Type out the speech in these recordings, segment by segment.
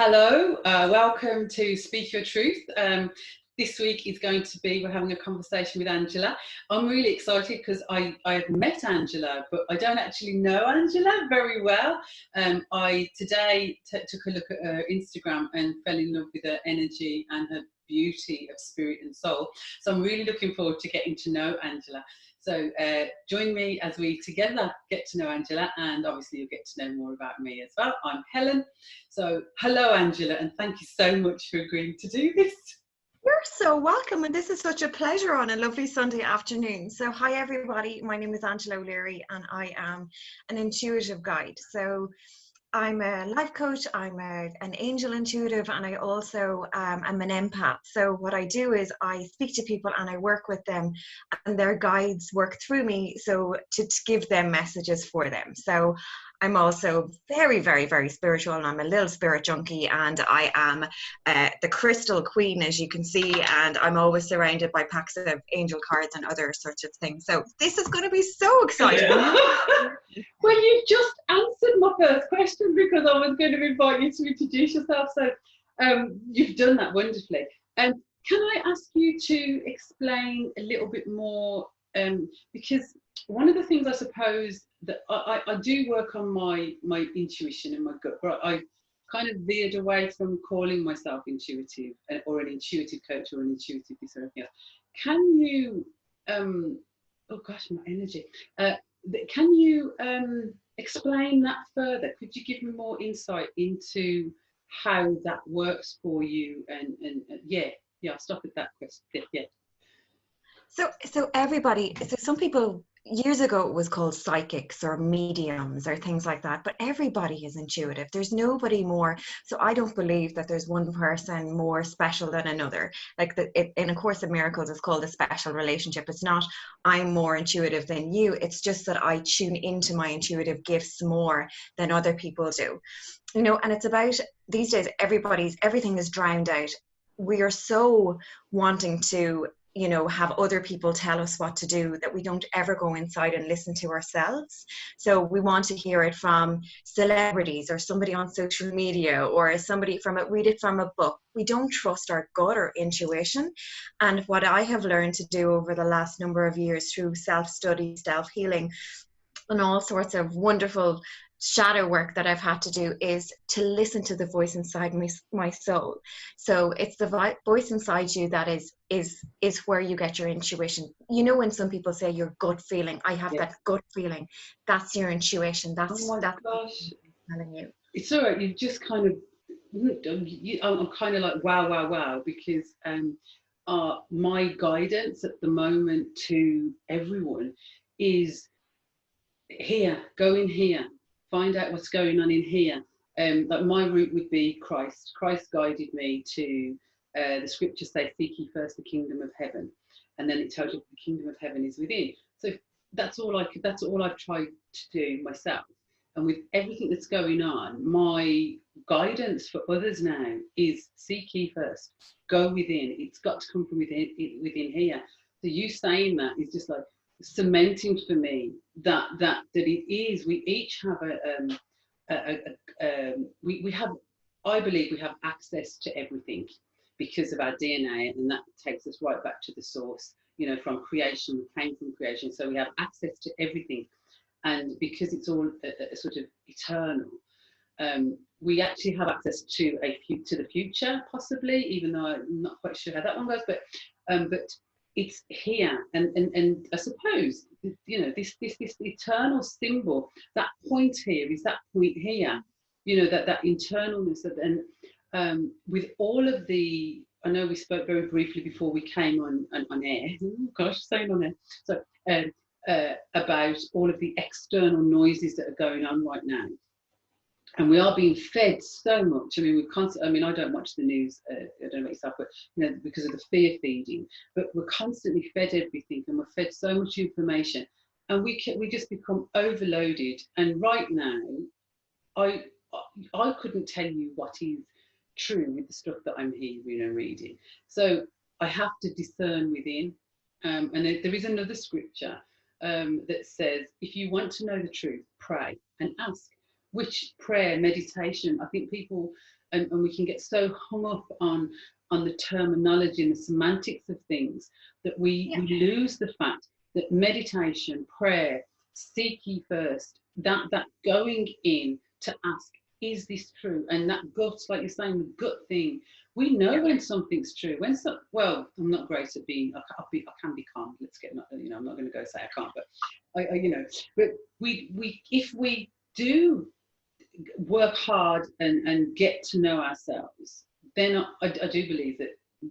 Hello, welcome to Speak Your Truth. This week is going to be, we're having a conversation with Angela. I'm really excited because I've met Angela, but I don't actually know Angela very well. I today took a look at her Instagram and fell in love with her energy and her beauty of spirit and soul. So I'm really looking forward to getting to know Angela. So join me as we together get to know Angela, and obviously you'll get to know more about me as well. I'm Helen. So hello, Angela, and thank you so much for agreeing to do this. You're so welcome, and this is such a pleasure on a lovely Sunday afternoon. So hi everybody, my name is Angela Youre and I am an intuitive guide. So I'm a life coach, I'm an angel intuitive, and I also am an empath. So what I do is I speak to people and I work with them, and their guides work through me so to give them messages for them. So I'm also very, very, very spiritual, and I'm a little spirit junkie, and I am the crystal queen, as you can see, and I'm always surrounded by packs of angel cards and other sorts of things. So this is going to be so exciting. Well, you've just answered my first question because I was going to invite you to introduce yourself. So you've done that wonderfully. Can I ask you to explain a little bit more? Because one of the things I suppose that I do work on my intuition and my gut, but I kind of veered away from calling myself intuitive or an intuitive coach or an intuitive this or anything else. Can you, oh gosh, my energy. Can you explain that further? Could you give me more insight into how that works for you? And yeah, I'll stop at that question. Yeah. So everybody, so some people, years ago it was called psychics or mediums or things like that, but everybody is intuitive. There's nobody more. So I don't believe that there's one person more special than another. Like in A Course of Miracles, it's called a special relationship. It's not I'm more intuitive than you. It's just that I tune into my intuitive gifts more than other people do. You know, and it's about these days, everything is drowned out. We are so wanting to have other people tell us what to do that we don't ever go inside and listen to ourselves. So we want to hear it from celebrities or somebody on social media or read it from a book. We don't trust our gut or intuition. And what I have learned to do over the last number of years through self-study, self-healing, and all sorts of wonderful shadow work that I've had to do is to listen to the voice inside my soul. So it's the voice inside you that is where you get your intuition. You know, when some people say your gut feeling, I have that gut feeling, that's your intuition. That's gosh, telling you. It's all right. You've just kind of, I'm kind of like wow, because my guidance at the moment to everyone is here, go in here, find out what's going on in here. Like my route would be Christ. Christ guided me to the scriptures say, seek ye first the kingdom of heaven, and then it tells you the kingdom of heaven is within. So that's all I've tried to do myself. And with everything that's going on, my guidance for others now is seek ye first, go within. It's got to come from within here. So you saying that is just like cementing for me that it is. We each have we have, I believe we have access to everything because of our DNA, and that takes us right back to the source, from creation. We came from creation, so we have access to everything. And because it's all a sort of eternal, we actually have access to the future, possibly, even though I'm not quite sure how that one goes, but it's here, and I suppose this eternal symbol, that point here is that point here, that internalness of, and with all of the, I know we spoke very briefly before we came on air. Oh gosh, saying on air. So about all of the external noises that are going on right now. And we are being fed so much. I mean, we're constantly, I mean, I don't watch the news, I don't know about yourself, but because of the fear feeding, but we're constantly fed everything, and we're fed so much information, and we just become overloaded. And right now, I couldn't tell you what is true with the stuff that I'm hearing and reading. So I have to discern within. And there is another scripture that says, if you want to know the truth, pray and ask. Which prayer, meditation, I think people and we can get so hung up on the terminology and the semantics of things that we lose the fact that meditation, prayer, seek ye first, that going in to ask, is this true? And that gut, like you're saying, the gut thing, we know when something's true. When well, I'm not great at being, I can be calm. Let's get, you know, I'm not going to go say I can't, but I you know, but we if we do work hard and get to know ourselves, then I do believe that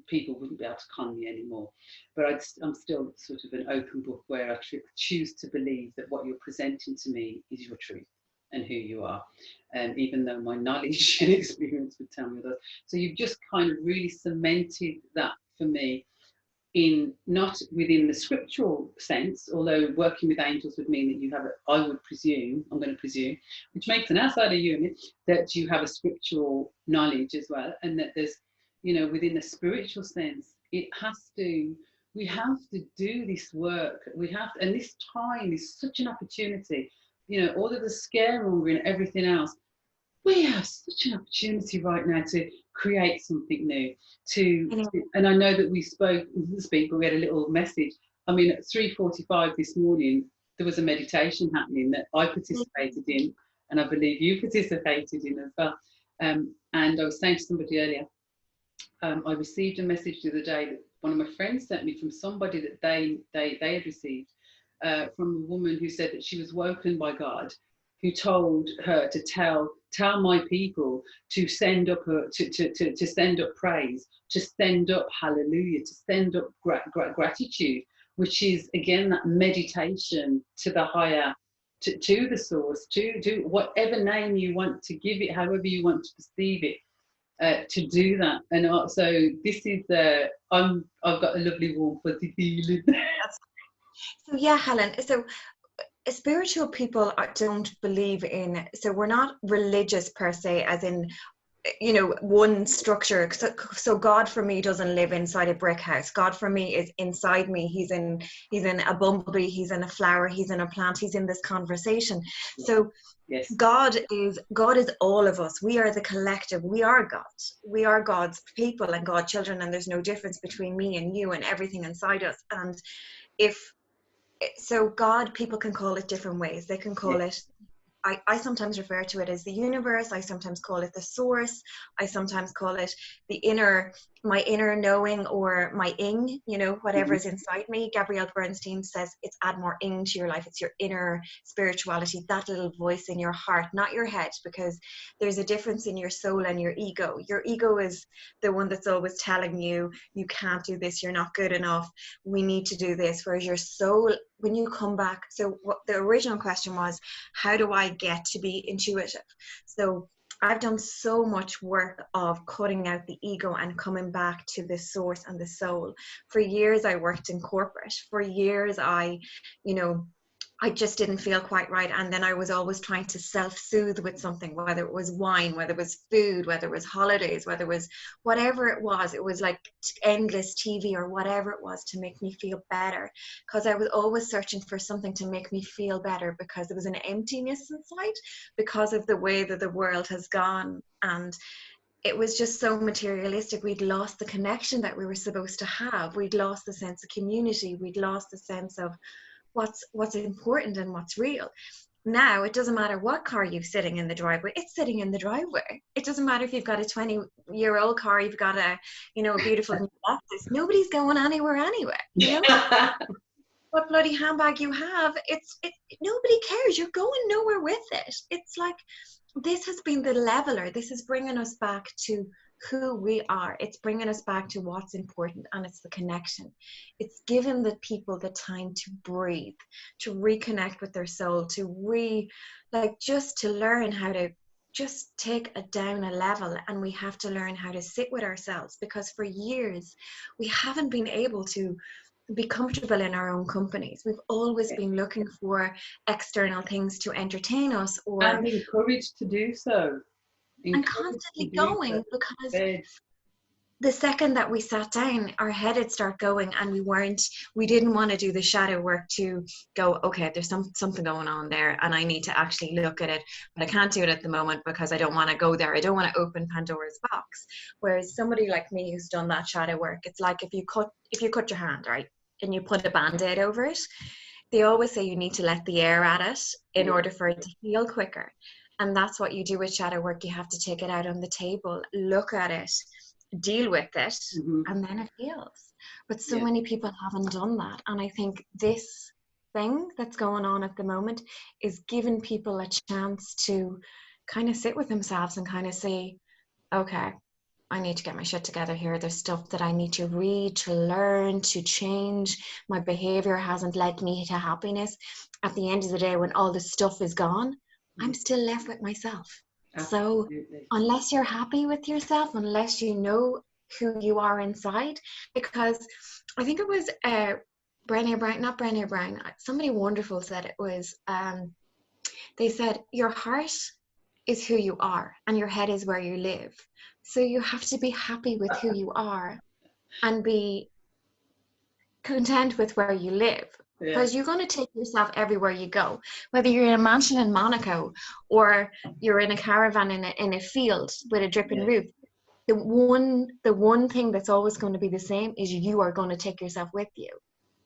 people wouldn't be able to con me anymore. But I'm still sort of an open book where I choose to believe that what you're presenting to me is your truth and who you are, even though my knowledge and experience would tell me that. So you've just kind of really cemented that for me, in not within the scriptural sense, although working with angels would mean that you have I would presume, I'm going to presume, which makes an outsider unit, that you have a scriptural knowledge as well, and that there's, you know, within the spiritual sense, we have to do this work. We have to, and this time is such an opportunity. You know, all of the scaremongering and everything else, we have such an opportunity right now to create something new. And I know that we didn't speak, but we had a little message. I mean, at 3:45 this morning, there was a meditation happening that I participated in, and I believe you participated in as well. And I was saying to somebody earlier, I received a message the other day that one of my friends sent me from somebody that they had received, from a woman who said that she was woken by God, who told her to tell my people to send up to send up praise, to send up hallelujah, to send up gratitude, which is again that meditation to the higher, to the source, to whatever name you want to give it, however you want to perceive it. To do that, and so this is I've got a lovely warm fuzzy feeling. So yeah, Helen. So spiritual people don't believe in. So we're not religious per se, as in, you know, one structure. So God for me doesn't live inside a brick house. God for me is inside me. He's in a bumblebee. He's in a flower. He's in a plant. He's in this conversation. So. Yes. God is all of us. We are the collective. We are God. We are God's people and God's children, and there's no difference between me and you and everything inside us. And so God, people can call it different ways. They can call it, I sometimes refer to it as the universe. I sometimes call it the source. I sometimes call it my inner knowing, or my ing, you know, whatever is inside me. Gabrielle Bernstein says it's add more ing to your life. It's your inner spirituality, that little voice in your heart, not your head, because there's a difference in your soul and your ego. Your ego is the one that's always telling you, you can't do this, you're not good enough, we need to do this. Whereas your soul, when you come back, so what the original question was, how do I get to be intuitive? So I've done so much work of cutting out the ego and coming back to the source and the soul. For years, I worked in corporate. For years, I just didn't feel quite right. And then I was always trying to self-soothe with something, whether it was wine, whether it was food, whether it was holidays, whether it was whatever it was like endless TV or whatever it was, to make me feel better. Because I was always searching for something to make me feel better, because there was an emptiness inside because of the way that the world has gone. And it was just so materialistic. We'd lost the connection that we were supposed to have. We'd lost the sense of community. We'd lost the sense of what's important and what's real. Now it doesn't matter what car you've sitting in the driveway, it's sitting in the driveway. It doesn't matter if you've got a 20-year-old car, you've got a beautiful new Lexus. Nobody's going anywhere anyway, you know. What bloody handbag you have, nobody cares. You're going nowhere with it. It's like, this has been the leveler. This is bringing us back to who we are. It's bringing us back to what's important, and it's the connection. It's giving the people the time to breathe, to reconnect with their soul, just to learn how to just take it down a level. And we have to learn how to sit with ourselves, because for years we haven't been able to be comfortable in our own companies. We've always been looking for external things to entertain us, and encouraged to do so. And constantly going, because the second that we sat down, our head had started going, and we didn't want to do the shadow work to go, okay, there's something going on there and I need to actually look at it, but I can't do it at the moment because I don't want to go there. I don't want to open Pandora's box. Whereas somebody like me who's done that shadow work, it's like if you cut your hand, right, and you put a Band-Aid over it, they always say you need to let the air at it in order for it to heal quicker. And that's what you do with shadow work. You have to take it out on the table, look at it, deal with it, and then it heals. But so many people haven't done that. And I think this thing that's going on at the moment is giving people a chance to kind of sit with themselves and kind of say, okay, I need to get my shit together here. There's stuff that I need to read, to learn, to change. My behavior hasn't led me to happiness. At the end of the day, when all the stuff is gone, I'm still left with myself. Absolutely. So unless you're happy with yourself, unless you know who you are inside, because I think it was Brené Brown, somebody wonderful said it was, they said, your heart is who you are and your head is where you live. So you have to be happy with who you are and be content with where you live. Because you're going to take yourself everywhere you go, whether you're in a mansion in Monaco or you're in a caravan in a field with a dripping roof. The one thing that's always going to be the same is you are going to take yourself with you.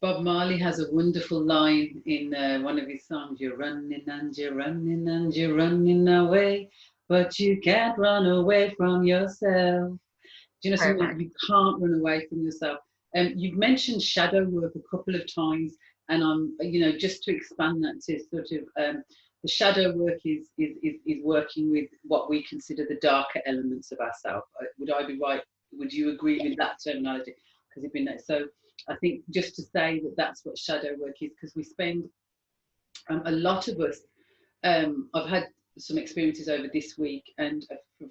Bob Marley has a wonderful line in one of his songs, you're running and you're running and you're running away, but you can't run away from yourself. Do you know something? You can't run away from yourself. You've mentioned shadow work a couple of times, and I'm, just to expand that to sort of the shadow work is working with what we consider the darker elements of ourselves. Would I be right? Would you agree with that terminology? Because it's been so. I think just to say that that's what shadow work is, because we spend a lot of us. I've had some experiences over this week, and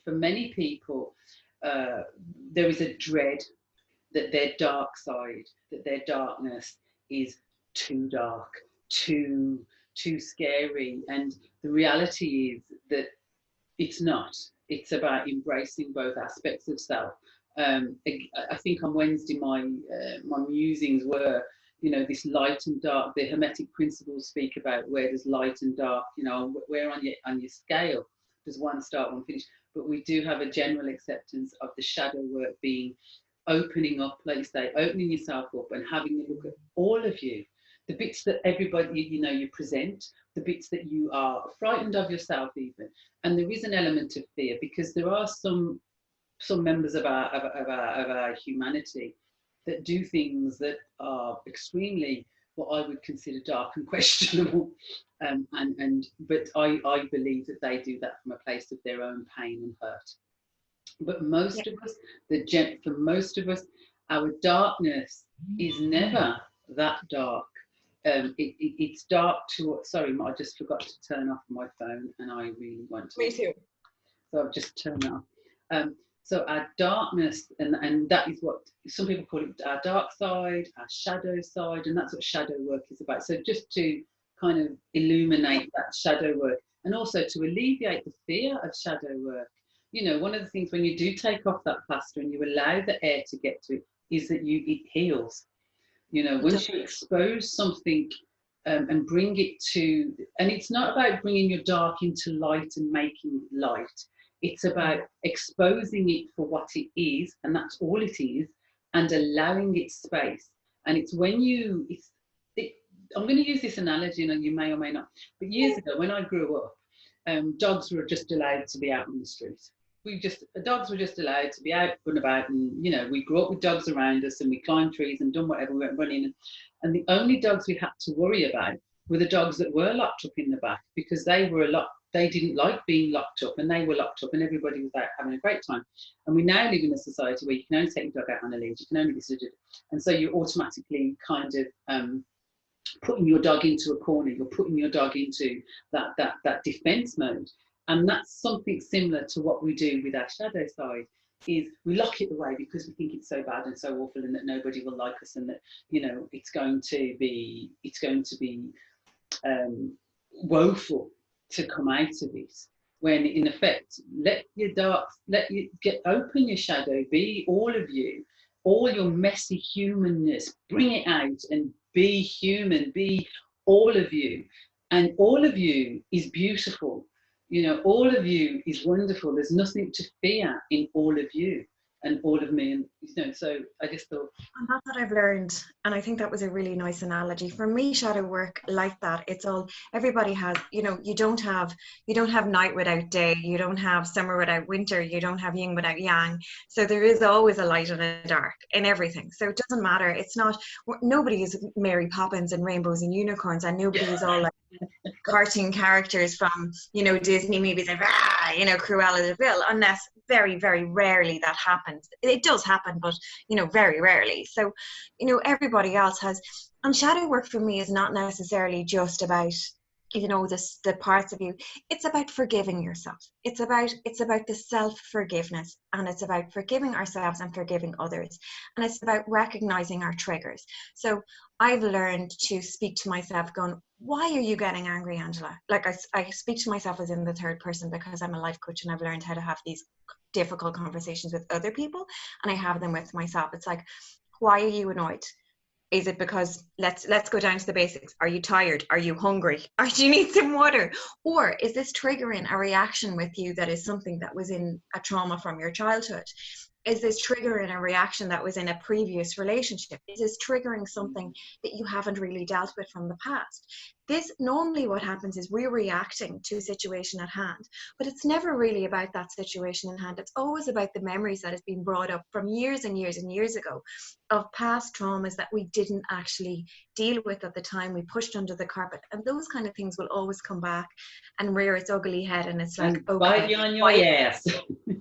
for many people, there is a dread that their dark side, that their darkness is too dark, too scary. And the reality is that it's not. It's about embracing both aspects of self. I think on Wednesday my musings were, this light and dark. The Hermetic principles speak about where there's light and dark. Where on your scale does one start, one finish. But we do have a general acceptance of the shadow work being opening up, like you say, opening yourself up and having a look at all of you, the bits that everybody, you present, the bits that you are frightened of yourself even. And there is an element of fear, because there are some members of our humanity that do things that are extremely what I would consider dark and questionable. But I believe that they do that from a place of their own pain and hurt. But most of us, for most of us, our darkness is never that dark. It's dark to, sorry, I just forgot to turn off my phone, and I really want to. Me too. So I've just turned that off. So our darkness, and that is what some people call it, our dark side, our shadow side, and that's what shadow work is about. So just to kind of illuminate that shadow work, and also to alleviate the fear of shadow work. One of the things when you do take off that plaster and you allow the air to get to it, is that it heals. Once you expose something and bring it to, and it's not about bringing your dark into light and making light. It's about exposing it for what it is, and that's all it is, and allowing it space. And it's when I'm going to use this analogy, and you may or may not, but years ago when I grew up, dogs were just allowed to be out on the street. Dogs were just allowed to be out and about, and we grew up with dogs around us, and we climbed trees and done whatever, we went running, and the only dogs we had to worry about were the dogs that were locked up in the back, because they didn't like being locked up, and they were locked up, and everybody was out having a great time. And we now live in a society where you can only take your dog out on a lead, you can only be stood, and so you're automatically kind of putting your dog into a corner, you're putting your dog into that defense mode. And that's something similar to what we do with our shadow side, is we lock it away because we think it's so bad and so awful, and that nobody will like us, and that it's going to be woeful to come out of it. when in effect, let you open your shadow, be all of you, all your messy humanness, bring it out and be human, be all of you. And all of you is beautiful. You know, all of you is wonderful. There's nothing to fear in all of you and all of me. And, you know, so I just thought. And that's what I've learned. And I think that was a really nice analogy. For me, shadow work like that, it's all, everybody has, you know, you don't have night without day, you don't have summer without winter, you don't have yin without yang. So there is always a light and a dark in everything. So it doesn't matter. It's not, nobody is Mary Poppins and rainbows and unicorns, and nobody is all like cartoon characters from, you know, Disney movies, like, you know, Cruella de Vil, unless very, very rarely that happens. It does happen, but, you know, very rarely. So, you know, everybody else has, and shadow work for me is not necessarily just about, you know, the parts of you. It's about forgiving yourself. It's about the self-forgiveness, and it's about forgiving ourselves and forgiving others. And it's about recognizing our triggers. So I've learned to speak to myself going, why are you getting angry, Angela? Like I speak to myself as in the third person because I'm a life coach and I've learned how to have these difficult conversations with other people, and I have them with myself. It's like, why are you annoyed? Is it because, let's go down to the basics. Are you tired? Are you hungry? Or do you need some water? Or is this triggering a reaction with you that is something that was in a trauma from your childhood? Is this triggering a reaction that was in a previous relationship? Is this triggering something that you haven't really dealt with from the past? This, normally what happens is we're reacting to a situation at hand, but it's never really about that situation in hand. It's always about the memories that has been brought up from years and years and years ago of past traumas that we didn't actually deal with at the time, we pushed under the carpet. And those kind of things will always come back and rear its ugly head. And it's like, okay, bite you on your ass.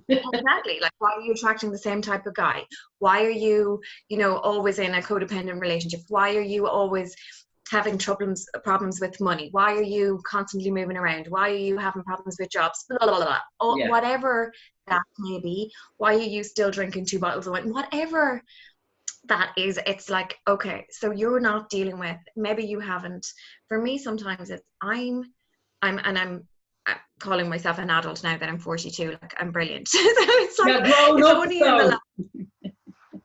Exactly. Like, why are you attracting the same type of guy? Why are you, you know, always in a codependent relationship? Why are you always having problems with money? Why are you constantly moving around? Why are you having problems with jobs? Blah, blah, blah, blah. Yeah. Whatever that may be. Why are you still drinking 2 bottles of wine? Whatever that is, it's like, okay, so you're not dealing with, maybe you haven't. For me, sometimes it's I'm calling myself an adult now that I'm 42, like I'm brilliant. So it's like, it's only in the last,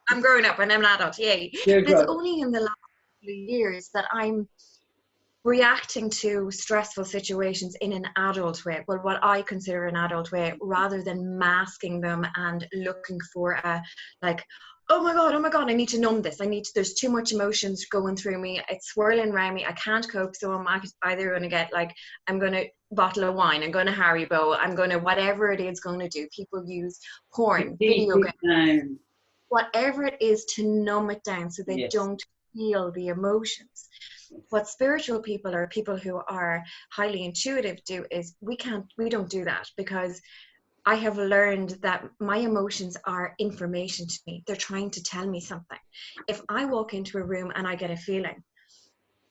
I'm growing up and I'm an adult, yay. It's only in the last few years that I'm reacting to stressful situations in an adult way, well, what I consider an adult way, rather than masking them and looking for a, like, oh my god, I need to numb this, there's too much emotions going through me, it's swirling around me, I can't cope, so I'm either going to get, like, I'm going to bottle of wine, I'm going to Haribo, I'm going to whatever it is going to do. People use porn, video games, whatever it is to numb it down so they don't feel the emotions. What spiritual people or people who are highly intuitive do is we don't do that, because I have learned that my emotions are information to me. They're trying to tell me something. If I walk into a room and I get a feeling,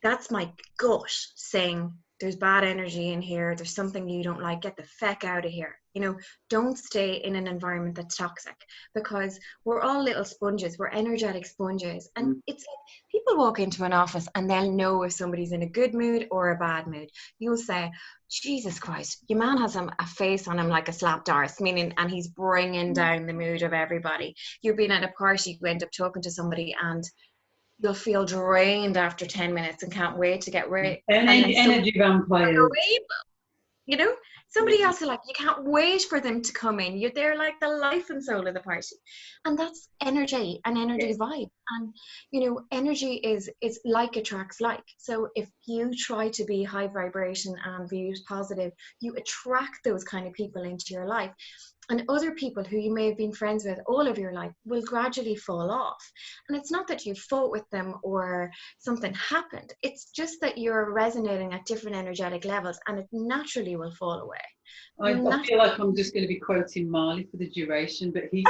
that's my gut saying, there's bad energy in here, there's something you don't like, get the feck out of here. You know, don't stay in an environment that's toxic, because we're all little sponges, we're energetic sponges. And it's like, people walk into an office and they'll know if somebody's in a good mood or a bad mood. You'll say, Jesus Christ, your man has a face on him like a slapped arse, meaning, and he's bringing down the mood of everybody. You're being at a party, you end up talking to somebody and you'll feel drained after 10 minutes and can't wait to get rid. Energy vampires. You know, somebody else is like, you can't wait for them to come in. They're like the life and soul of the party. And that's energy, an energy vibe. And, you know, energy is like attracts like. So if you try to be high vibration and be positive, you attract those kind of people into your life. And other people who you may have been friends with all of your life will gradually fall off. And it's not that you fought with them or something happened. It's just that you're resonating at different energetic levels and it naturally will fall away. I feel like I'm just going to be quoting Marley for the duration, but he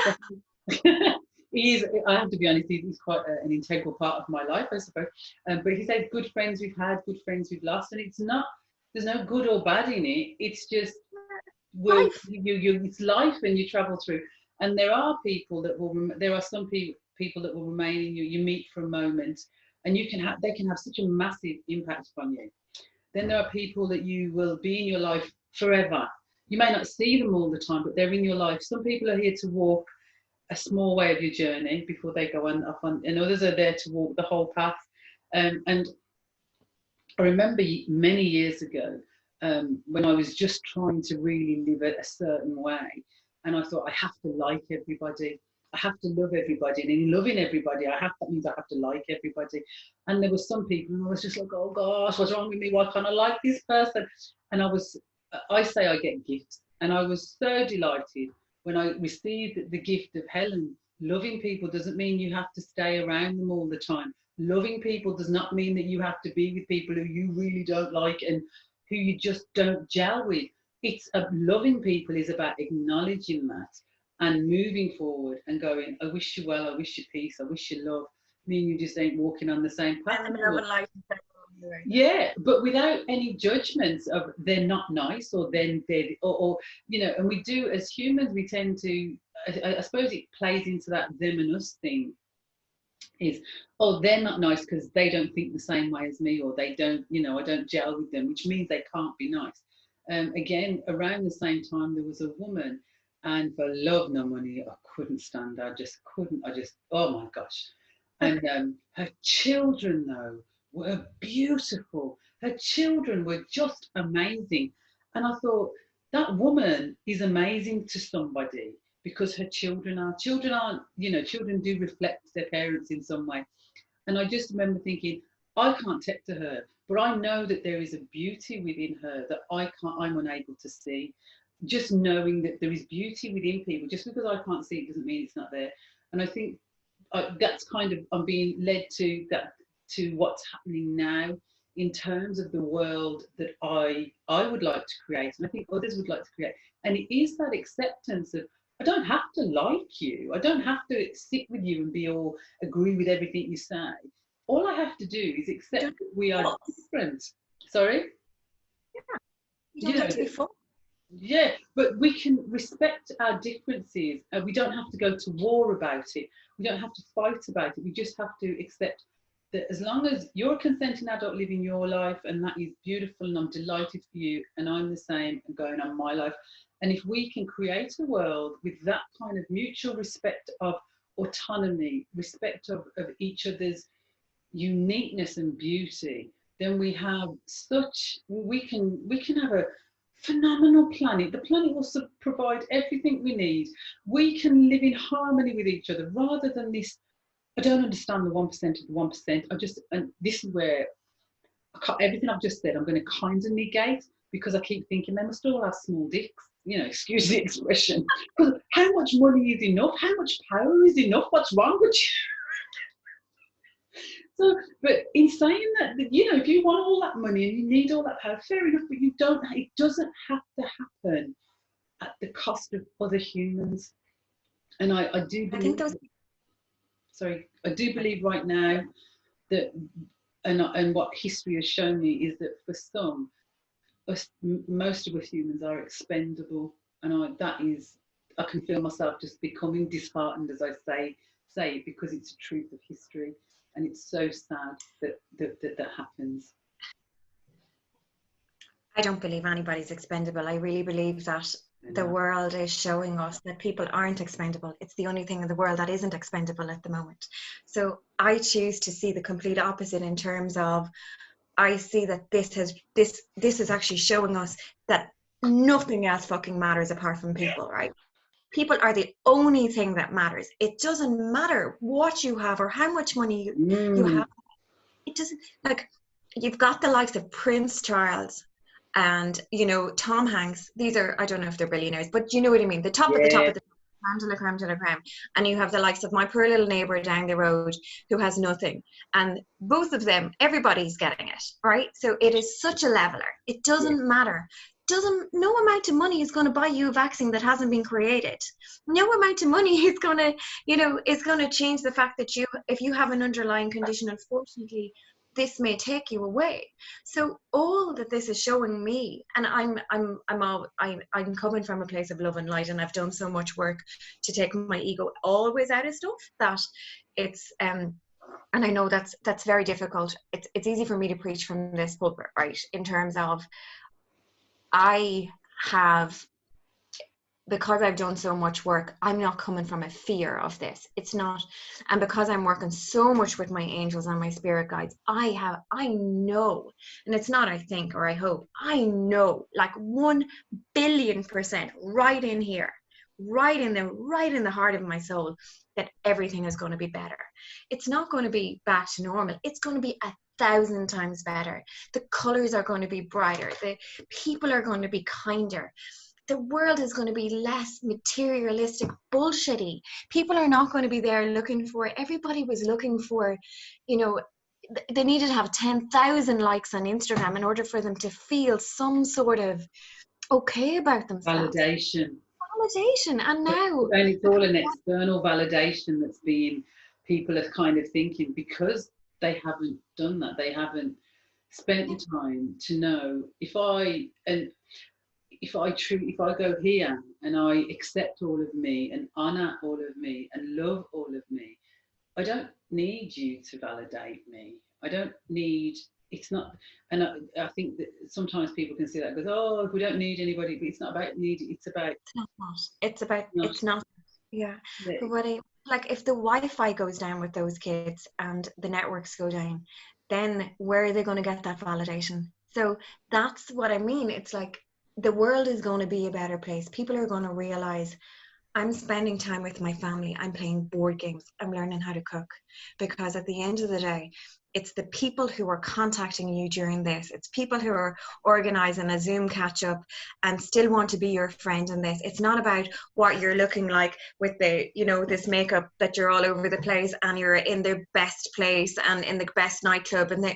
is, I have to be honest, he's quite an integral part of my life, I suppose. But he said, good friends we've had, good friends we've lost. And it's not, there's no good or bad in it. It's just, it's life and you travel through, and there are people that will there are some people that will remain in you meet for a moment and they can have such a massive impact upon you. Then there are people that you will be in your life forever, You may not see them all the time, but they're in your life. Some people are here to walk a small way of your journey before they go on off on, and others are there to walk the whole path. And I remember many years ago, when I was just trying to really live a certain way, and I thought I have to like everybody, I have to love everybody, and in loving everybody, that means I have to like everybody. And there were some people, and I was just like, oh gosh, what's wrong with me? Why can't I like this person? And I say I get gifts, and I was so delighted when I received the gift of Helen. Loving people doesn't mean you have to stay around them all the time. Loving people does not mean that you have to be with people who you really don't like and who you just don't gel with. Loving people is about acknowledging that and moving forward and going, I wish you well, I wish you peace, I wish you love. Me and you just ain't walking on the same path. Yeah, but without any judgments of they're not nice or then they're, or you know, and we do as humans, we tend to, I suppose it plays into that them and us thing. Is, oh, they're not nice because they don't think the same way as me, or they don't, you know, I don't gel with them, which means they can't be nice. Again, around the same time, there was a woman, and for love nor money, I couldn't stand her. Oh my gosh. And her children, though, were beautiful. Her children were just amazing. And I thought, that woman is amazing to somebody, because her children aren't, you know, children do reflect their parents in some way. And I just remember thinking, I can't take to her, but I know that there is a beauty within her that I'm unable to see. Just knowing that there is beauty within people, just because I can't see it doesn't mean it's not there. And I think that's kind of, I'm being led to that, to what's happening now in terms of the world that I would like to create, and I think others would like to create. And it is that acceptance of, I don't have to like you. I don't have to sit with you and agree with everything you say. All I have to do is accept that we are different. Sorry? Yeah. You don't have to be full. Yeah, but we can respect our differences. We don't have to go to war about it. We don't have to fight about it. We just have to accept that as long as you're a consenting adult living your life, and that is beautiful, and I'm delighted for you, and I'm the same and going on my life. And if we can create a world with that kind of mutual respect of autonomy, respect of each other's uniqueness and beauty, then we can have a phenomenal planet. The planet will provide everything we need. We can live in harmony with each other, rather than this, I don't understand the 1% of the 1%. And this is where everything I've just said, I'm going to kind of negate, because I keep thinking they must all have small dicks, you know, excuse the expression. Because how much money is enough? How much power is enough? What's wrong with you? So, but in saying that, you know, if you want all that money and you need all that power, fair enough, but it doesn't have to happen at the cost of other humans. And I do believe, I do believe right now that, and what history has shown me is that for some, most of us humans are expendable. And I can feel myself just becoming disheartened as I say it, because it's a truth of history. And it's so sad that happens. I don't believe anybody's expendable. I really believe that the world is showing us that people aren't expendable. It's the only thing in the world that isn't expendable at the moment. So I choose to see the complete opposite, in terms of, I see that this is actually showing us that nothing else fucking matters apart from people, right? People are the only thing that matters. It doesn't matter what you have or how much money you have. It doesn't, like, you've got the likes of Prince Charles and, you know, Tom Hanks. These are, I don't know if they're billionaires, but you know what I mean. The top of the top of the creme de la creme. And you have the likes of my poor little neighbour down the road who has nothing. And both of them, everybody's getting it, right? So it is such a leveler. It doesn't matter. No amount of money is going to buy you a vaccine that hasn't been created. No amount of money is going to, you know, is going to change the fact that if you have an underlying condition, unfortunately, this may take you away. So all that this is showing me, and I'm coming from a place of love and light, and I've done so much work to take my ego always out of stuff that it's and I know that's very difficult. It's easy for me to preach from this pulpit, right? In terms of, I have because I've done so much work, I'm not coming from a fear of this. It's not. And because I'm working so much with my angels and my spirit guides, I know, and it's not I think or I hope, I know like 1,000,000,000% right in here, right in the heart of my soul, that everything is going to be better. It's not going to be back to normal. It's going to be 1,000 times better. The colors are going to be brighter. The people are going to be kinder. The world is going to be less materialistic, bullshitty. People are not going to be there looking for, everybody was looking for, you know, they needed to have 10,000 likes on Instagram in order for them to feel some sort of okay about themselves. Validation. Validation. And now And it's all an external validation that's being, people are kind of thinking, because they haven't done that, they haven't spent the time to know, if I go here and I accept all of me and honor all of me and love all of me, I don't need you to validate me. I don't need, it's not, and I think that sometimes people can see that, goes, oh, we don't need anybody, but it's not about need, it's about, it's not. Yeah. But like if the Wi-Fi goes down with those kids and the networks go down, then where are they going to get that validation? So that's what I mean. It's like the world is going to be a better place. People are going to realize, I'm spending time with my family. I'm playing board games. I'm learning how to cook. Because at the end of the day, it's the people who are contacting you during this. It's people who are organizing a Zoom catch up and still want to be your friend in this. It's not about what you're looking like with the, you know, this makeup that you're all over the place and you're in the best place and in the best nightclub, and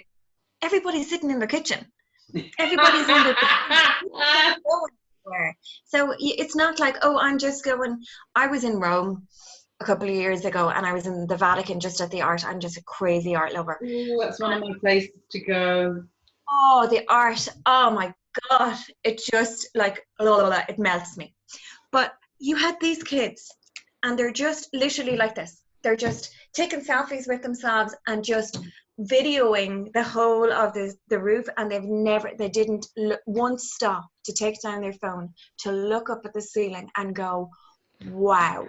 everybody's sitting in their kitchen. Everybody's in their So it's not like, oh, I'm just going. I was in Rome a couple of years ago and I was in the Vatican just at the art. I'm just a crazy art lover. oh, that's one of my places to go. Oh, the art. Oh my God. It just like, it melts me. But you had these kids and they're just literally like this. They're just taking selfies with themselves and just videoing the whole of the roof, and they didn't once stop to take down their phone to look up at the ceiling and go, wow.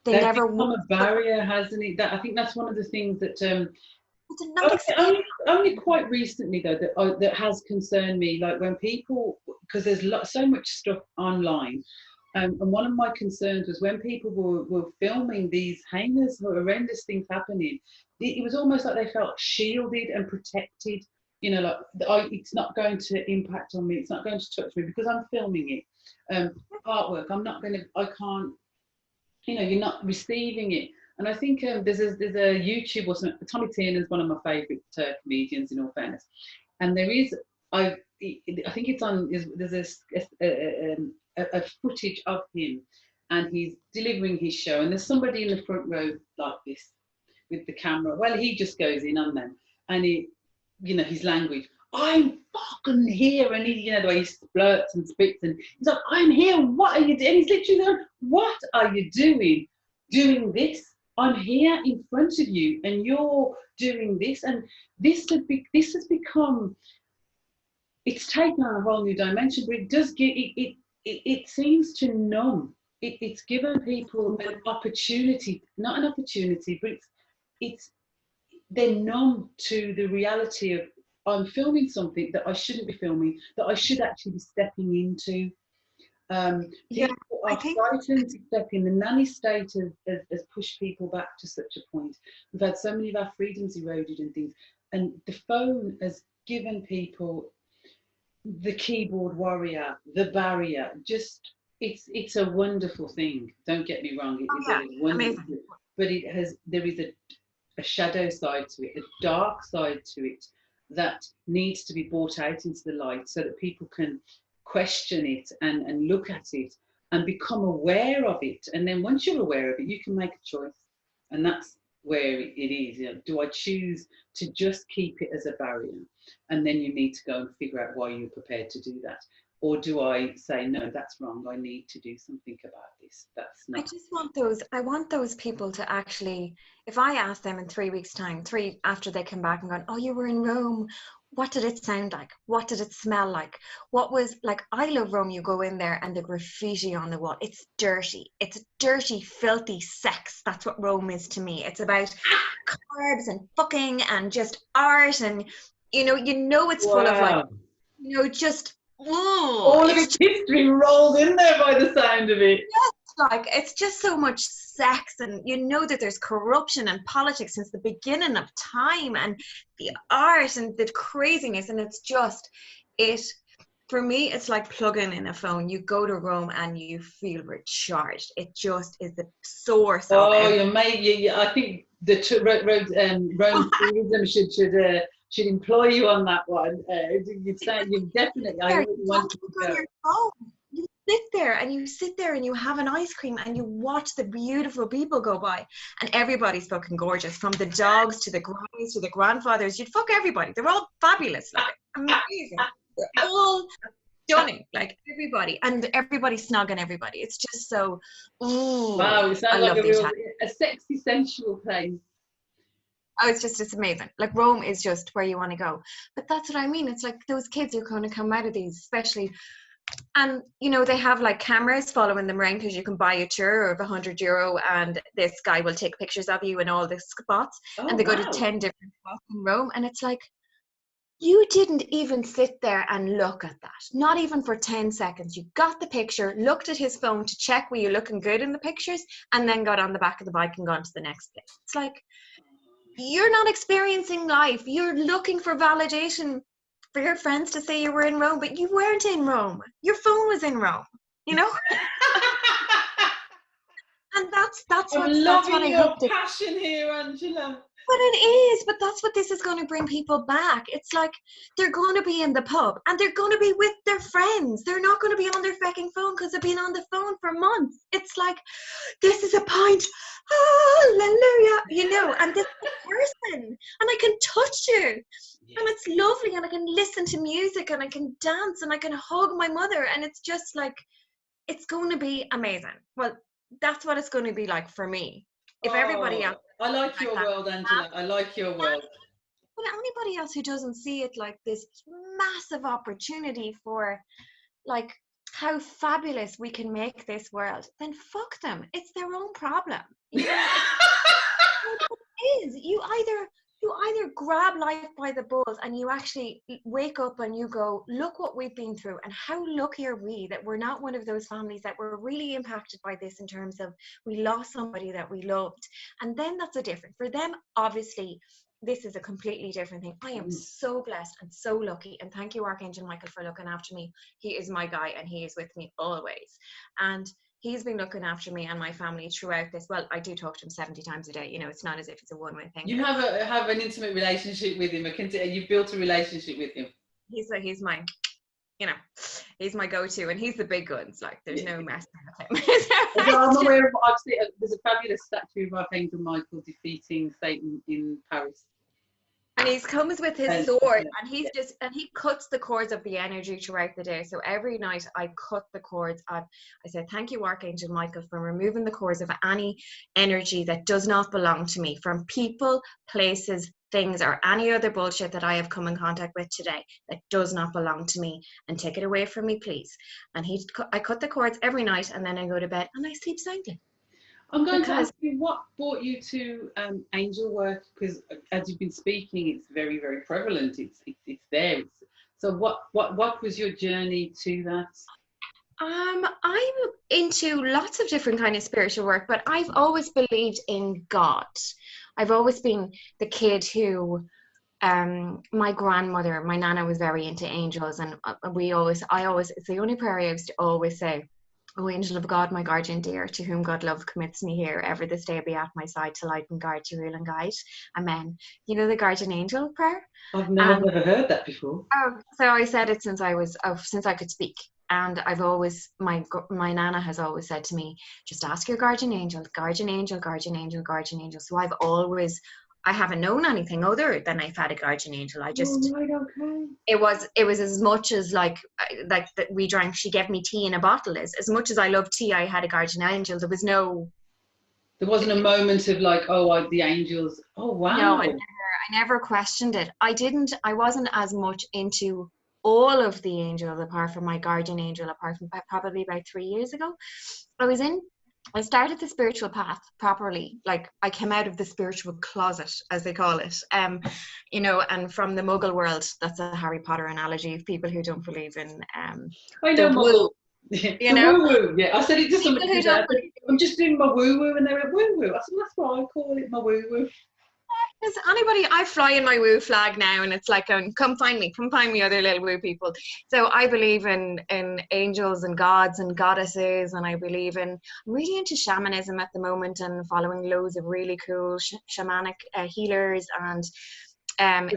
They That's never become a barrier, hasn't it? That, I think that's one of the things that not only quite recently though that has concerned me. Like when people, because there's so much stuff online, and one of my concerns was when people were filming these heinous, horrendous things happening. It was almost like they felt shielded and protected. You know, like it's not going to impact on me. It's not going to touch me because I'm filming it. Artwork. I can't. You know, you're not receiving it. And I think there's a YouTube, or something. Tommy Tiernan is one of my favourite comedians, in all fairness. And there is, I think it's on, there's a footage of him and he's delivering his show, and there's somebody in the front row like this with the camera. Well, he just goes in on them, and he, you know, his language, I'm fucking here, and he, you know, the way he splurts and spits, and he's like, I'm here, what are you doing? And he's literally going, what are you doing this? I'm here in front of you and you're doing this. And this has become, it's taken on a whole new dimension, but it does give it seems to numb. It's given people an opportunity, not an opportunity, but it's they're numb to the reality of, I'm filming something that I shouldn't be filming, that I should actually be stepping into. People are frightened to step in. The nanny state has pushed people back to such a point. We've had so many of our freedoms eroded and things, and the phone has given people the keyboard warrior, the barrier. Just it's a wonderful thing. Don't get me wrong, it is a wonderful thing, but there is a shadow side to it, a dark side to it, that needs to be brought out into the light so that people can question it and look at it and become aware of it. And then once you're aware of it, you can make a choice. And that's where it is. You know, do I choose to just keep it as a barrier? And then you need to go and figure out why you're prepared to do that. Or do I say, no, that's wrong, I need to do something about this? That's not. I want those people to actually, if I ask them in 3 weeks' time, after they come back and go, oh, you were in Rome, what did it sound like? What did it smell like? What was like, I love Rome. You go in there and the graffiti on the wall, it's dirty. It's dirty, filthy sex. That's what Rome is to me. It's about carbs and fucking and just art, and it's full of like, Wow. just, ooh, All of its history rolled in there by the sound of it. like, it's just so much sex, and that there's corruption and politics since the beginning of time, and the art and the craziness, and it's just for me, it's like plugging in a phone. You go to Rome and you feel recharged. It just is the source of everything. You made I think the Rome tourism should employ you on that one. You've definitely. I really want to go. You sit there and you have an ice cream and you watch the beautiful people go by, and everybody's fucking gorgeous, from the dogs to the grannies to the grandfathers. You'd fuck everybody. They're all fabulous, like amazing. They're all stunning, like everybody, and everybody's snogging everybody. It's just so, ooh, wow, it sounds like a sexy, sensual place. Oh, it's amazing. Like, Rome is just where you want to go. But that's what I mean. It's like those kids are going to come out of these, especially, and they have like cameras following them around, because you can buy a tour of €100 and this guy will take pictures of you in all the spots. And they go to 10 different spots in Rome, and it's like, you didn't even sit there and look at that, not even for 10 seconds. You got the picture, looked at his phone to check were you looking good in the pictures, and then got on the back of the bike and gone to the next place. It's like, you're not experiencing life. You're looking for validation for your friends to say you were in Rome, but you weren't in Rome. Your phone was in Rome, And that's I'm loving your passion here, Angela. But it is, but that's what this is going to bring people back. It's like, they're going to be in the pub and they're going to be with their friends. They're not going to be on their fucking phone because they've been on the phone for months. It's like, this is a pint, hallelujah, and this is a person, and I can touch you, and it's lovely, and I can listen to music, and I can dance, and I can hug my mother, and it's just like, it's going to be amazing. Well, that's what it's going to be like for me. If everybody else, I like your world, Angela. I like your world. But anybody else who doesn't see it like this massive opportunity for, like, how fabulous we can make this world, then fuck them. It's their own problem. It is. You either grab life by the balls and you actually wake up and you go, look what we've been through, and how lucky are we that we're not one of those families that were really impacted by this, in terms of we lost somebody that we loved. And then that's a different. For them, obviously, this is a completely different thing. I am so blessed and so lucky, and thank you, Archangel Michael, for looking after me. He is my guy and he is with me always. And he's been looking after me and my family throughout this. Well, I do talk to him 70 times a day. It's not as if it's a one-way thing. You have an intimate relationship with him. You've built a relationship with him. He's my, he's my go-to, and he's the big guns. Like, there's no messing with him. I'm aware of. I've seen. There's a fabulous statue of Archangel Michael defeating Satan in Paris. And he comes with his sword, and he cuts the cords of the energy throughout the day. So every night I cut the cords. I said, thank you, Archangel Michael, for removing the cords of any energy that does not belong to me, from people, places, things, or any other bullshit that I have come in contact with today that does not belong to me, and take it away from me, please. And I cut the cords every night, and then I go to bed and I sleep soundly. I'm going to ask you, what brought you to angel work? Because as you've been speaking, it's very, very prevalent. It's there. So what was your journey to that? I'm into lots of different kind of spiritual work, but I've always believed in God. I've always been the kid who, my grandmother, my nana, was very into angels, and it's the only prayer I used to always say. O angel of God, my guardian dear, to whom God love commits me here, ever this day be at my side, to light and guard, to rule and guide. Amen. You know the guardian angel prayer? I've never heard that before. Oh, so I said it since I could speak. And I've always, my nana has always said to me, just ask your guardian angel, guardian angel, guardian angel, guardian angel. So I haven't known anything other than I've had a guardian angel. I just, right, okay. It was as much as like that we drank, she gave me tea in a bottle. As much as I love tea, I had a guardian angel. There wasn't a moment of like, the angels. Oh, wow. No, I never questioned it. I wasn't as much into all of the angels apart from my guardian angel, apart from probably about 3 years ago. I started the spiritual path properly. Like, I came out of the spiritual closet, as they call it. You know, and from the Muggle world, that's a Harry Potter analogy of people who don't believe in I know the woo. The woo-woo, yeah. I said it to somebody today. I'm just doing my woo-woo, and they went, woo-woo. I said, that's why I call it my woo-woo. Is anybody, I fly in my woo flag now, and it's like, come find me, other little woo people. So I believe in angels and gods and goddesses, and I believe I'm really into shamanism at the moment, and following loads of really cool shamanic healers, and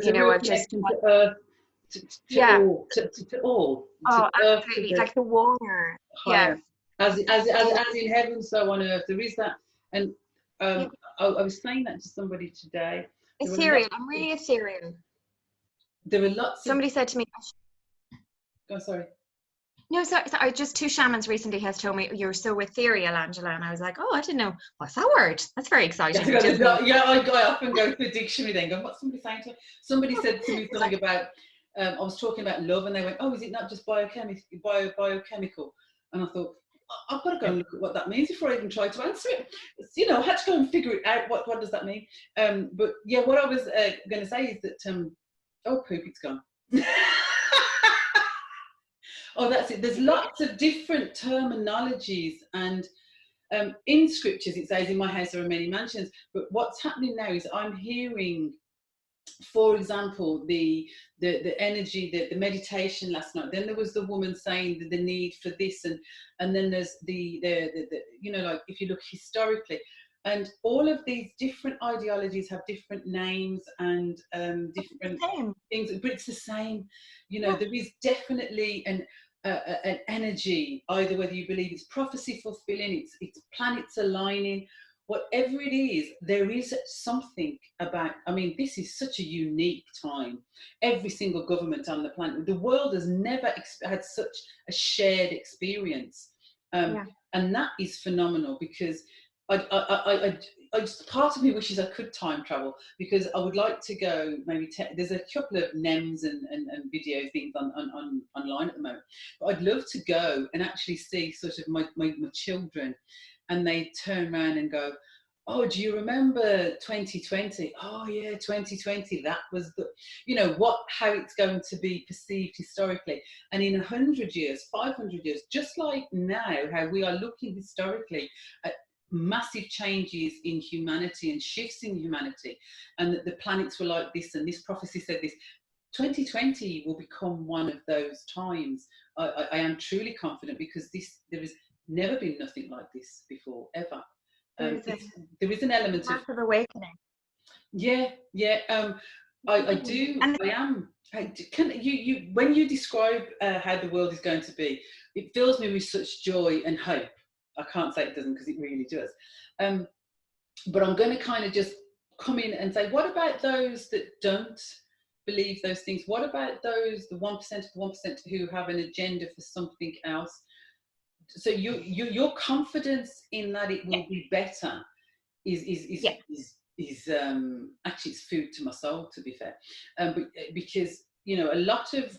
you know, I've just to all. Oh, absolutely, like the water. Yeah. As in heaven, so on earth. There is that, and I was saying that to somebody today. Ethereal. I'm really ethereal. There were lots. Somebody said to me. Oh, sorry. No, so just 2 shamans recently has told me you're so ethereal, Angela, and I was like, oh, I didn't know. What's that word? That's very exciting. I often go to the dictionary then. Go, what's somebody saying to me? Somebody said to me something about. I was talking about love, and they went, "Oh, is it not just biochemical?" And I thought, I've got to go and look at what that means before I even try to answer it. You know, I had to go and figure it out. What does that mean? But yeah, what I was going to say is that oh, poop, it's gone. Oh, that's it. There's lots of different terminologies, and in scriptures it says, "In my house there are many mansions." But what's happening now is I'm hearing, for example, the energy, the meditation last night. Then there was the woman saying the need for this, and then there's the you know, like if you look historically, and all of these different ideologies have different names and different things, but it's the same. You know, there is definitely an energy, either whether you believe it's prophecy fulfilling, it's planets aligning. Whatever it is, there is something about, I mean, this is such a unique time. Every single government on the planet, the world has never had such a shared experience. And that is phenomenal, because I just, part of me wishes I could time travel, because I would like to go, maybe, there's a couple of NEMs and video things online at the moment, but I'd love to go and actually see sort of my children, and they turn around and go, "Oh, do you remember 2020? Oh yeah, 2020. That was the, you know, how it's going to be perceived historically. And in 100 years, 500 years, just like now, how we are looking historically at massive changes in humanity and shifts in humanity, and that the planets were like this, and this prophecy said this. 2020 will become one of those times. I am truly confident, because there has never been nothing like this before, ever. There is an element of massive awakening. Yeah. I do. I am. Can you when you describe how the world is going to be, it fills me with such joy and hope. I can't say it doesn't, because it really does. But I'm going to kind of just come in and say, what about those that don't believe those things? What about those, the 1% of the 1% who have an agenda for something else? So your confidence in that it will be better is actually, it's food to my soul, to be fair. But because, you know, a lot of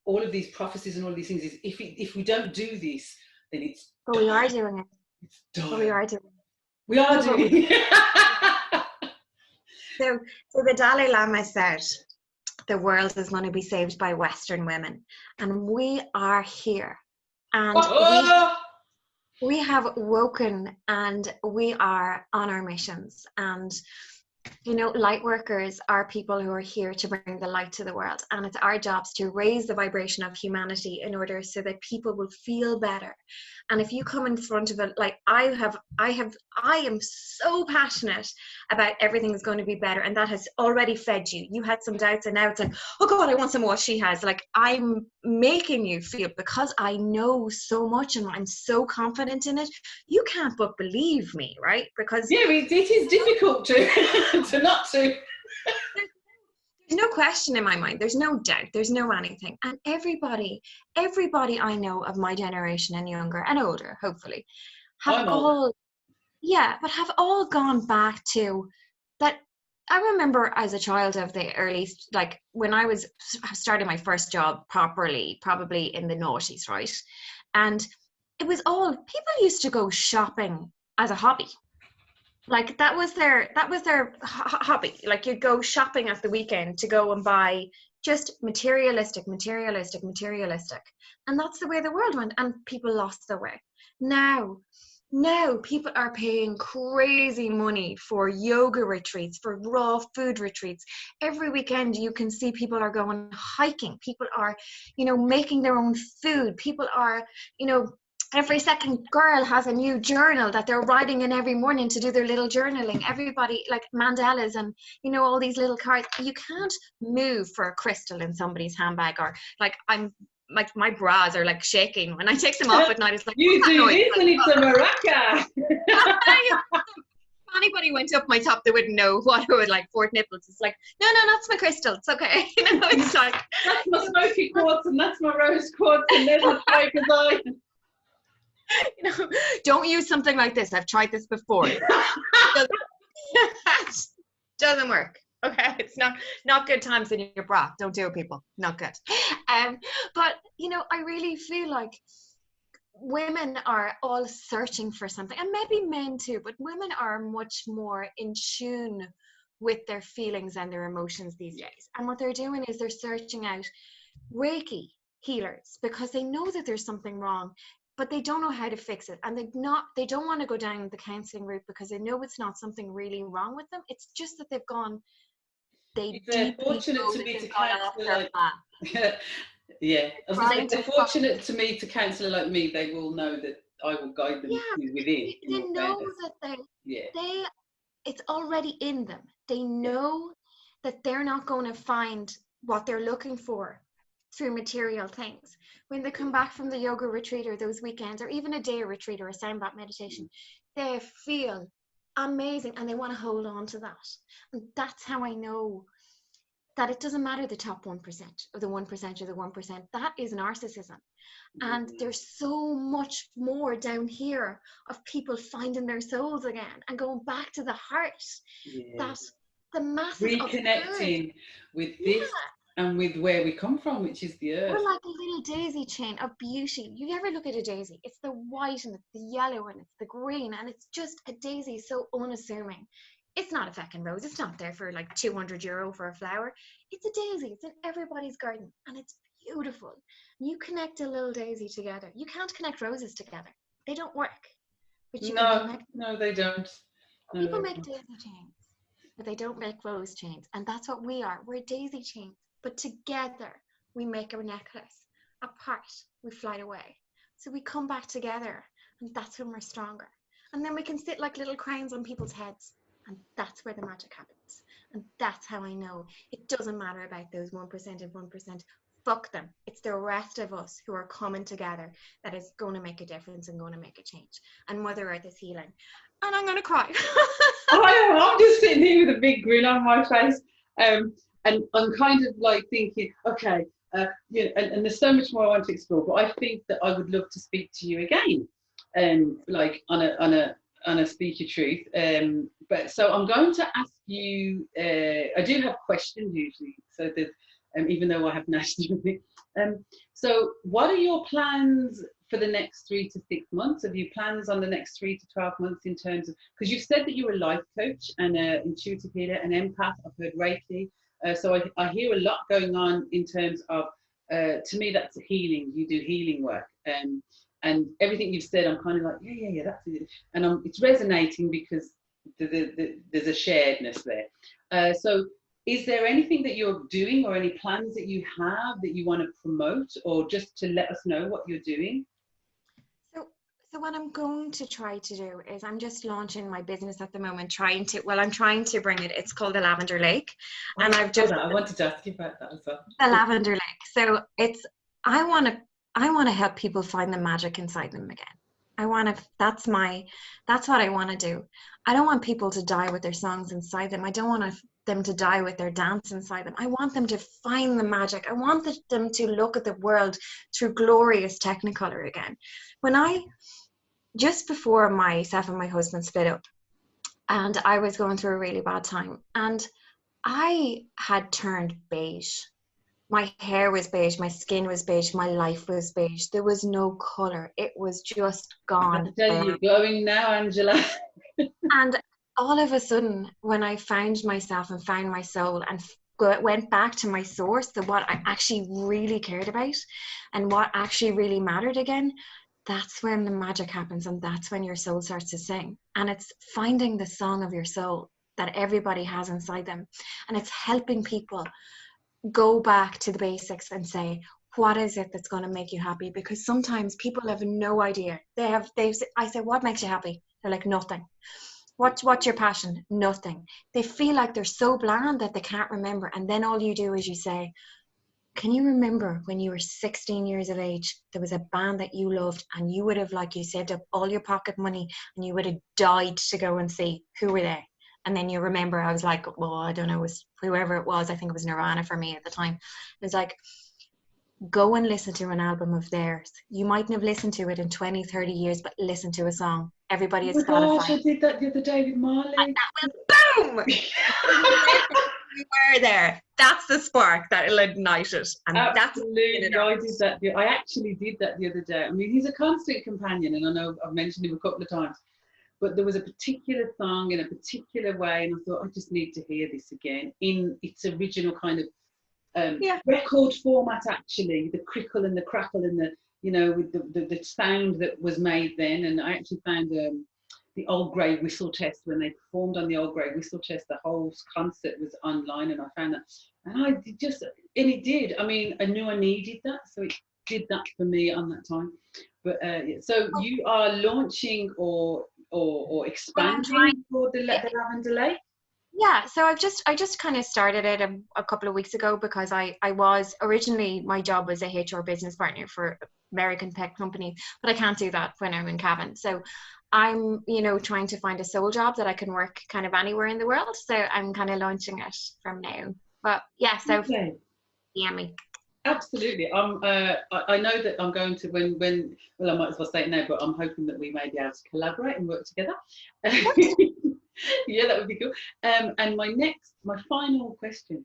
all of these prophecies and all these things is, if we don't do this, then it's. But we are doing it. It's done. But we are doing it. We are doing it. So the Dalai Lama said the world is going to be saved by Western women, and we are here, and we have woken, and we are on our missions. And you know, Lightworkers are people who are here to bring the light to the world, and it's our jobs to raise the vibration of humanity in order so that people will feel better. And if you come in front of it, like I am so passionate about everything is going to be better, and that has already fed you. You had some doubts, and now it's like, oh God, I want some of what she has. Like, I'm making you feel, because I know so much and I'm so confident in it. You can't but believe me, right? Because it is difficult to not to. There's no question in my mind. There's no doubt. There's no anything. And everybody I know of my generation and younger and older, hopefully, have all gone back to that I remember as a child of the early, like when I was starting my first job properly, probably in the noughties, right? And it was all, people used to go shopping as a hobby. Like that was their hobby. Like you'd go shopping at the weekend to go and buy just materialistic, materialistic, materialistic. And that's the way the world went. And people lost their way. Now, now people are paying crazy money for yoga retreats, for raw food retreats. Every weekend you can see people are going hiking. People are, making their own food. People are, you know, every second girl has a new journal that they're writing in every morning to do their little journaling. Everybody, like mandalas and, all these little cards. You can't move for a crystal in somebody's handbag, or like like my bras are like shaking when I take them off at night. It's like, you do noise? this and it's a maraca. If anybody went up my top, they wouldn't know what it was like. Fourth nipples. It's like, no, that's my crystal. It's okay. It's like, that's my smoky quartz and that's my rose quartz and there's my tiger's eye. Don't use something like this. I've tried this before. Doesn't work. Okay, it's not good times in your bra. Don't do it, people. Not good. But I really feel like women are all searching for something, and maybe men too, but women are much more in tune with their feelings and their emotions these days. And what they're doing is they're searching out Reiki healers because they know that there's something wrong, but they don't know how to fix it. And they don't want to go down the counseling route because they know it's not something really wrong with them. It's just that they've gone, they're fortunate to me to counsel like, yeah, they're fortunate to me to counsel like me. They will know that I will guide them within. They know that it's already in them. They know that they're not going to find what they're looking for through material things. When they come back from the yoga retreat or those weekends, or even a day retreat or a sound bath meditation, they feel amazing and they want to hold on to that. And that's how I know that it doesn't matter the top 1% or the 1% or the 1%. That is narcissism. And there's so much more down here of people finding their souls again and going back to the heart. That the masses reconnecting with this and with where we come from, which is the earth. We're like a little daisy chain of beauty. You ever look at a daisy? It's the white and it's the yellow and it's the green, and it's just a daisy so unassuming. It's not a feckin' rose. It's not there for like €200 for a flower. It's a daisy. It's in everybody's garden and it's beautiful. You connect a little daisy together. You can't connect roses together. They don't work. But you no, they don't. People make daisy chains, but they don't make rose chains. And that's what we are. We're daisy chains. But together, we make a necklace. Apart, we fly away. So we come back together, and that's when we're stronger. And then we can sit like little crowns on people's heads. And that's where the magic happens. And that's how I know it doesn't matter about those 1% and 1%. Fuck them. It's the rest of us who are coming together that is going to make a difference and going to make a change. And Mother Earth is healing. And I'm going to cry. I'm just sitting here with a big grin on my face. And I'm kind of like thinking, okay, and there's so much more I want to explore, but I think that I would love to speak to you again, like on a Speak Your Truth. But so I'm going to ask you, I do have questions usually, so that even though I have national, so what are your plans for the next 3 to 6 months? Have you plans on the next 3 to 12 months in terms of, because you've said that you're a life coach and an intuitive healer, an empath, I've heard Reiki. So I hear a lot going on in terms of, to me, that's healing. You do healing work. And everything you've said, I'm kind of like, yeah, that's it. And it's resonating because there's a sharedness there. So is there anything that you're doing or any plans that you have that you want to promote, or just to let us know what you're doing? So what I'm going to try to do is I'm just launching my business at the moment, I'm trying to bring it. It's called the Lavender Lake. And I wanted to ask you about that as well. The Lavender Lake. So I want to help people find the magic inside them again. That's what I want to do. I don't want people to die with their songs inside them. I don't want them to die with their dance inside them. I want them to find the magic. I want them to look at the world through glorious Technicolor again. Just before myself and my husband split up, and I was going through a really bad time, and I had turned beige. My hair was beige, my skin was beige, my life was beige. There was no color. It was just I gone tell you, blank. you're glowing now, Angela. And all of a sudden, when I found myself and found my soul and went back to my source, to what I actually really cared about and what actually really mattered again, that's when the magic happens, and that's when your soul starts to sing. And it's finding the song of your soul that everybody has inside them. And it's helping people go back to the basics and say, what is it that's going to make you happy? Because sometimes people have no idea. I say, what makes you happy? They're like, nothing. What's your passion? Nothing. They feel like they're so bland that they can't remember. And then all you do is you say, can you remember when you were 16 years of age, there was a band that you loved and you would have, like, you saved up all your pocket money and you would have died to go and see? Who were they? And then you remember, I was like, well, I don't know, it was whoever it was. I think it was Nirvana for me at the time. It was like, go and listen to an album of theirs. You mightn't have listened to it in 20, 30 years, but listen to a song. Everybody Oh has my gosh, Spotify. I did that the other day with Marley. Boom! We were there. That's the spark that will ignite it. And that's Absolutely, I did that. I actually did that the other day. I mean, he's a constant companion, and I know I've mentioned him a couple of times. But there was a particular song in a particular way, and I thought I just need to hear this again in its original kind of record format. Actually, the crickle and the crackle and the, you know, with the sound that was made then. And I actually found the Old Grey Whistle Test, when they performed on the Old Grey Whistle Test. The whole concert was online, and I found that, and I just, and it did. I mean, I knew I needed that, so it did that for me on that time. But so you are launching or expanding for the Lavender Lake? Yeah, so I just kind of started it a couple of weeks ago, because I was originally, my job was a HR business partner for American tech company, but I can't do that when I'm in Cavan. So I'm, trying to find a sole job that I can work kind of anywhere in the world. So I'm kind of launching it from now. But yeah, so Okay. yummy. Absolutely. I know that I'm going to, when well, I might as well say it now, but I'm hoping that we may be able to collaborate and work together. Yeah, that would be cool. And my final question.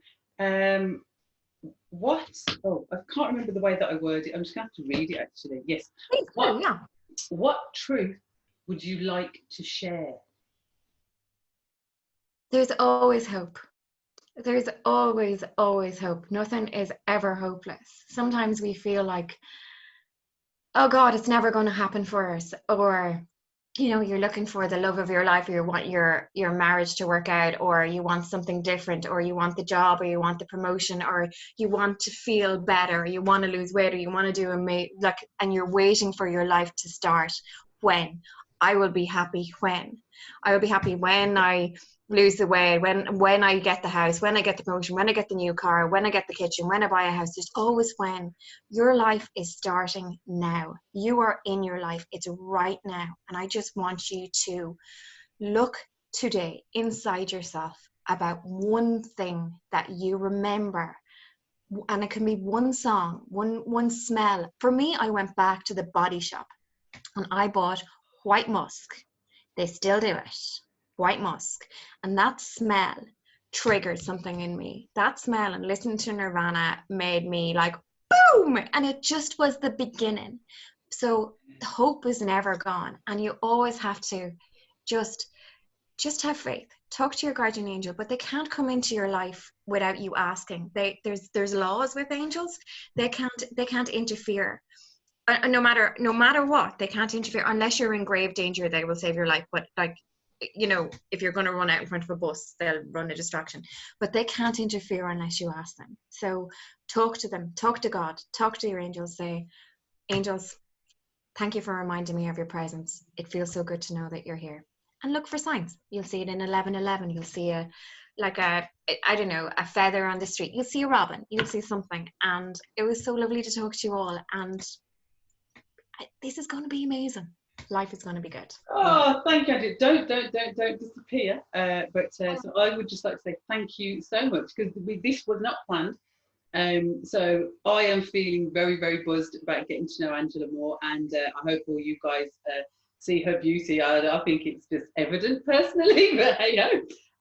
What? Oh, I can't remember the way that I worded it. I'm just going to have to read it actually. Yes. Please do, yeah. What truth would you like to share? There's always hope. There's always, always hope. Nothing is ever hopeless. Sometimes we feel like, oh God, it's never going to happen for us. Or, you're looking for the love of your life, or you want your marriage to work out, or you want something different, or you want the job, or you want the promotion, or you want to feel better, or you want to lose weight, or you want to do and you're waiting for your life to start. When? I will be happy when. I will be happy when I lose the weight, when I get the house, when I get the promotion, when I get the new car, when I get the kitchen, when I buy a house. There's always when. Your life is starting now. You are in your life. It's right now. And I just want you to look today inside yourself about one thing that you remember. And it can be one song, one smell. For me, I went back to the Body Shop and I bought white musk. They still do it. White musk. And that smell triggered something in me. That smell and listening to Nirvana made me like, boom! And it just was the beginning. So hope is never gone. And you always have to just have faith. Talk to your guardian angel, but they can't come into your life without you asking. There's laws with angels. They can't interfere. No matter what, they can't interfere unless you're in grave danger. They will save your life, but if you're going to run out in front of a bus, they'll run a distraction, but they can't interfere unless you ask them. So talk to them, talk to God, talk to your angels. Say, angels, thank you for reminding me of your presence. It feels so good to know that you're here. And look for signs. You'll see it in 11:11. You'll see a feather on the street. You'll see a robin. You'll see something. And it was so lovely to talk to you all. And this is going to be amazing. Life is going to be good. Oh, thank you, Andrew. Don't disappear. So I would just like to say thank you so much, because this was not planned. So I am feeling very, very buzzed about getting to know Angela more, and I hope all you guys see her beauty. I think it's just evident personally, but hey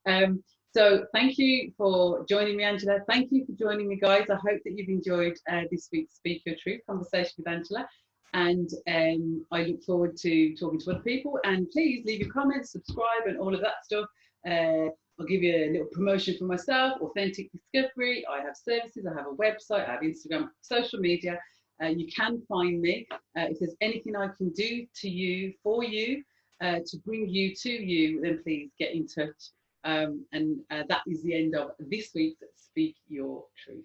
ho. So thank you for joining me, Angela. Thank you for joining me, guys. I hope that you've enjoyed this week's Speak Your Truth conversation with Angela. And I look forward to talking to other people. And please leave your comments, subscribe, and all of that stuff. I'll give you a little promotion for myself, Authentic Discovery. I have services, I have a website, I have Instagram, social media. You can find me. If there's anything I can do to you, for you, to bring you to you, then please get in touch. And that is the end of this week's Speak Your Truth.